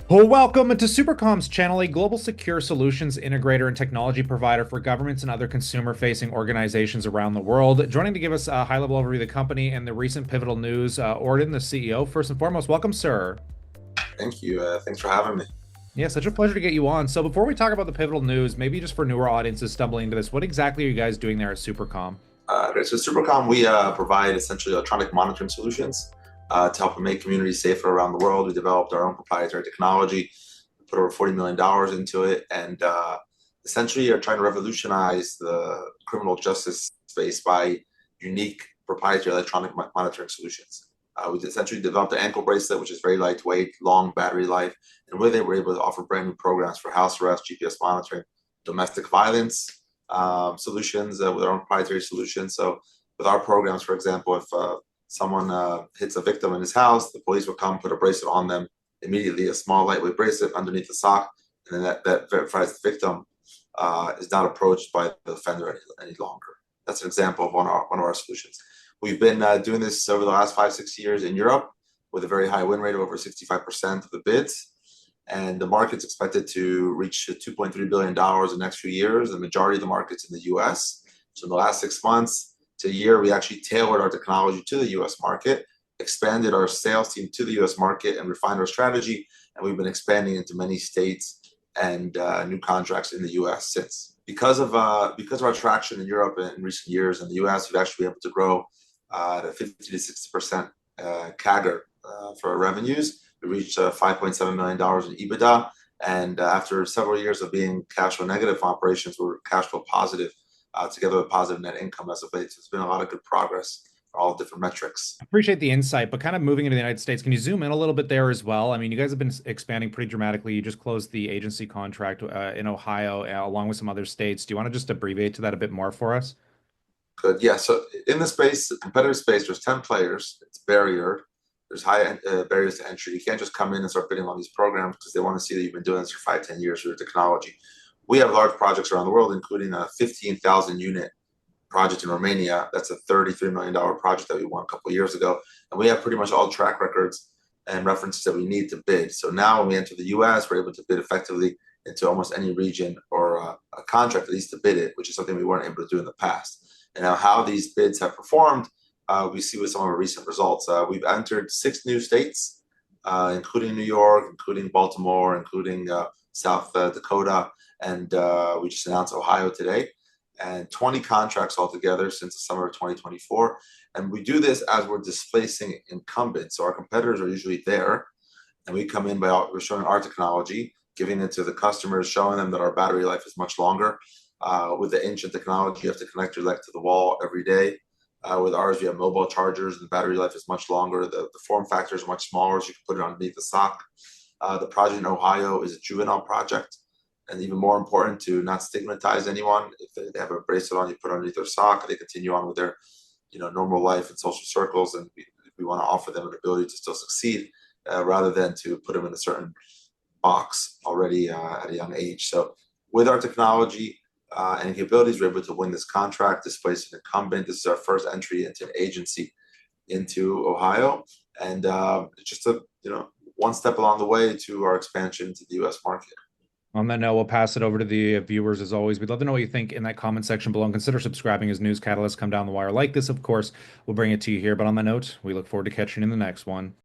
Well, welcome to SuperCom's channel, a global secure solutions integrator and technology provider for governments and other consumer-facing organizations around the world. Joining to give us a high-level overview of the company and the recent pivotal news, Orden, the CEO. First and foremost, welcome, sir. Thank you. Thanks for having me. Yeah, such a pleasure to get you on. So before we talk about the pivotal news, maybe just for newer audiences stumbling into this, what exactly are you guys doing there at SuperCom? Okay, so SuperCom, we provide essentially electronic monitoring solutions to help make communities safer around the world. We developed our own proprietary technology, put over $40 million into it, and essentially are trying to revolutionize the criminal justice space by unique proprietary electronic monitoring solutions. We essentially developed an ankle bracelet, which is very lightweight, long battery life, and with it, we're able to offer brand new programs for house arrest, GPS monitoring, domestic violence solutions with our own proprietary solutions. So, with our programs, for example, if someone hits a victim in his house, the police will come put a bracelet on them immediately, a small lightweight bracelet underneath the sock, and then that verifies the victim is not approached by the offender any longer. That's an example of one of our solutions. We've been doing this over the last 5, 6 years in Europe with a very high win rate of over 65% of the bids. And the market's expected to reach $2.3 billion in the next few years. The majority of the market's in the US. So in the last 6 months to a year, we actually tailored our technology to the US market, expanded our sales team to the US market, and refined our strategy. And we've been expanding into many states and new contracts in the US since. Because of our traction in Europe in recent years, in the US, we've actually been able to grow at a 50 to 60% CAGR for our revenues. We reached $5.7 million in EBITDA. And after several years of being cash flow negative operations, we're cash flow positive, together with positive net income as of late. So it's been a lot of good progress for all different metrics. Appreciate the insight, but kind of moving into the United States, can you zoom in a little bit there as well? I mean, you guys have been expanding pretty dramatically. You just closed the agency contract in Ohio, along with some other states. Do you want to just abbreviate to that a bit more for us? Good. Yeah. So in the space, the competitive space, there's 10 players. It's barriered. There's high barriers to entry. You can't just come in and start bidding on these programs because they want to see that you've been doing this for 5, 10 years with your technology. We have large projects around the world, including a 15,000 unit project in Romania. That's a $33 million project that we won a couple of years ago. And we have pretty much all track records and references that we need to bid. So now when we enter the US, we're able to bid effectively into almost any region or a contract at least to bid it, which is something we weren't able to do in the past. And now how these bids have performed, we see with some of our recent results. We've entered 6 new states, including New York, including Baltimore, including South Dakota, and we just announced Ohio today, and 20 contracts altogether since the summer of 2024. And we do this as we're displacing incumbents. So our competitors are usually there, and we come in by we're showing our technology, giving it to the customers, showing them that our battery life is much longer. With the ancient technology, you have to connect your leg to the wall every day. With ours, we have mobile chargers, and the battery life is much longer. The form factor is much smaller, so you can put it underneath the sock. The project in Ohio is a juvenile project, and even more important to not stigmatize anyone. If they have a bracelet on, you put it underneath their sock, they continue on with their, normal life and social circles, and we want to offer them an ability to still succeed, rather than to put them in a certain box already at a young age. So, with our technology and capabilities, we're able to win this contract, displace an incumbent. This is our first entry into an agency into Ohio, and it's just one step along the way to our expansion into the U.S. market. On that note, we'll pass it over to the viewers as always. We'd love to know what you think in that comment section below, and consider subscribing as news catalysts come down the wire like this. Of course, we'll bring it to you here. But on that note, we look forward to catching you in the next one.